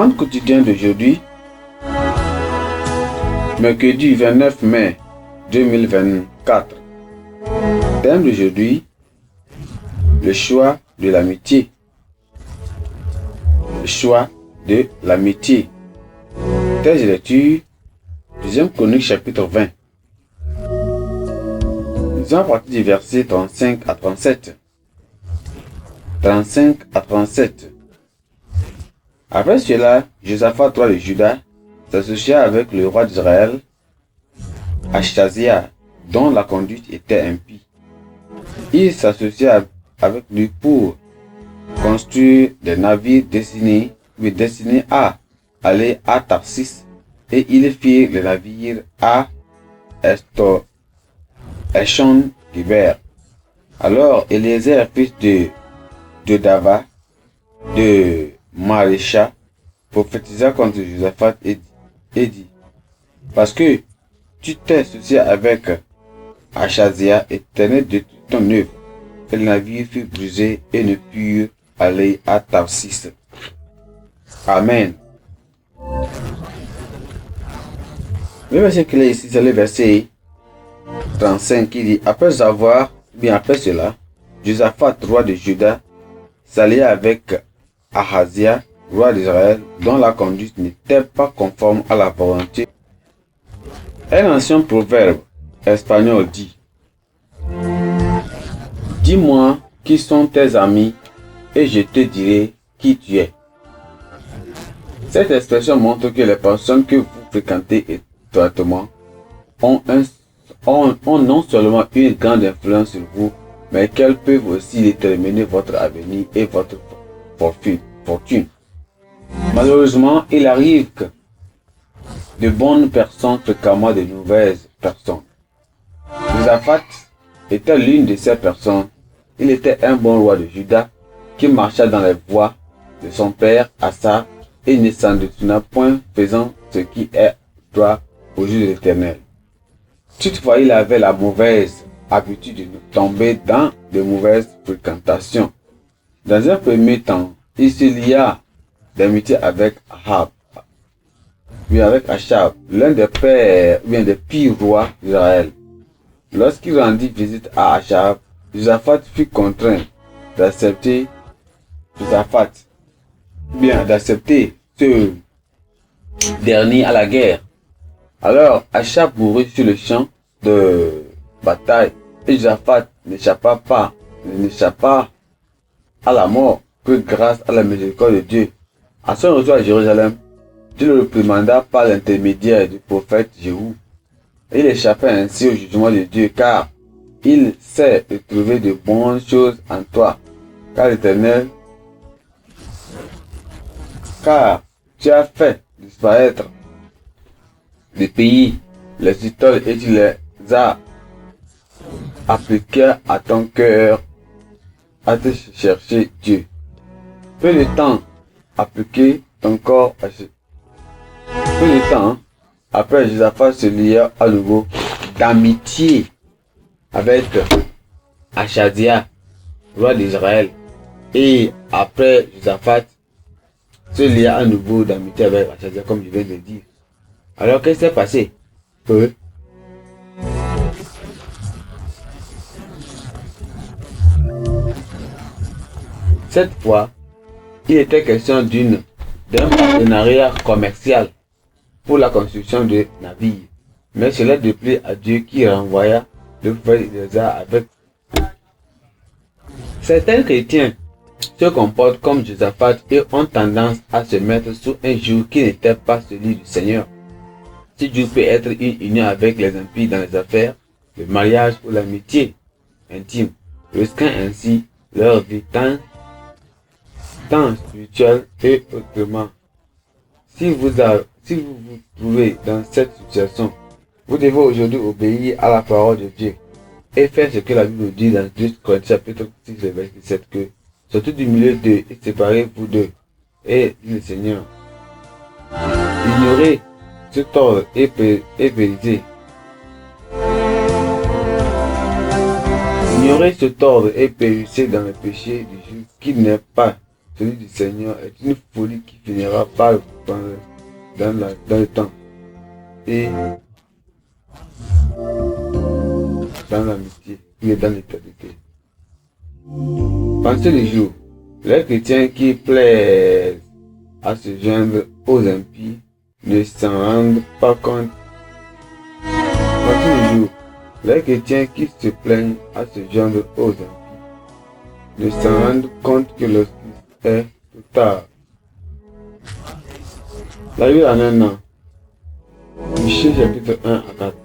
Monde quotidien d'aujourd'hui, mercredi 29 mai 2024. Thème d'aujourd'hui, le choix de l'amitié. Le choix de l'amitié. Texte de lecture, 2e Chronique chapitre 20. Nous allons partir du verset 35 à 37. 35 à 37. Après cela, Josaphat, roi de Juda, s'associa avec le roi d'Israël, Achazia, dont la conduite était impie. Il s'associa avec lui pour construire des navires destinés à aller à Tarsis, et ils firent les navires à Eshon-Geber. Alors Eliezer, fils de Dava, de Marécha, prophétisa contre Josaphat et dit: parce que tu t'es associé avec Achazia, éternel de toute ton œuvre, et le navire fut brisé et ne put aller à Tarsis. Amen. Le verset qu'il est ici, c'est le verset 35 qui dit: après cela, Josaphat, roi de Juda, s'allia avec Ahazia, roi d'Israël, dont la conduite n'était pas conforme à la volonté. Un ancien proverbe espagnol dit: dis-moi qui sont tes amis et je te dirai qui tu es. Cette expression montre que les personnes que vous fréquentez étroitement ont non seulement une grande influence sur vous, mais qu'elles peuvent aussi déterminer votre avenir et votre fortune. Malheureusement, il arrive que de bonnes personnes fréquemment de mauvaises personnes. Josaphat était l'une de ces personnes. Il était un bon roi de Juda qui marcha dans les voies de son père Asa et ne s'en détourna point, faisant ce qui est droit aux yeux de l'Éternel. Toutefois, il avait la mauvaise habitude de tomber dans de mauvaises fréquentations. Dans un premier temps, il se lia d'amitié avec Achab, l'un des pires rois d'Israël. Lorsqu'il rendit visite à Achab, Josaphat fut contraint d'accepter ce dernier à la guerre. Alors Achab mourut sur le champ de bataille et Josaphat n'échappa à la mort que grâce à la miséricorde de Dieu. À son retour à Jérusalem, Dieu le réprimanda par l'intermédiaire du prophète Jéhu. Il échappa ainsi au jugement de Dieu, car il sait trouver de bonnes choses en toi, car tu as fait disparaître des pays, les idoles, et tu les as appliqués à ton cœur à te chercher Dieu. Peu de temps après, Josaphat se lia à nouveau d'amitié avec Achazia, roi d'Israël. Et après, Josaphat se lia à nouveau d'amitié avec Achazia, comme je viens de le dire. Alors, qu'est-ce qui s'est passé? Cette fois, il était question d'un partenariat commercial pour la construction de navires. Mais cela déplaît à Dieu qui renvoya le prophète Eliezer avec. Certains chrétiens se comportent comme Josaphat et ont tendance à se mettre sous un joug qui n'était pas celui du Seigneur. Ce joug peut être une union avec les impies dans les affaires, le mariage ou l'amitié intime, risquant ainsi leur vie tant spirituelle et autrement. Si vous vous trouvez dans cette situation, vous devez aujourd'hui obéir à la parole de Dieu et faire ce que la Bible dit dans 2 Corinthiens chapitre 6, verset 17, que sortez du milieu d'eux et séparez-vous d'eux, et dit le Seigneur. Ignorez cet ordre et périsez. Ignorez cet ordre et périssez dans le péché du jour qui n'est pas celui du Seigneur est une folie qui finira par le prendre dans le temps et dans l'amitié et dans l'éternité. Pensez le jour, les chrétiens qui plaisent à se joindre aux impies ne s'en rendent pas compte. Pensez le jour, les chrétiens qui se plaignent à se joindre aux impies ne s'en rendent compte que lorsqu'il est trop tard. La Bible en un an. Michée chapitre 1 à 4.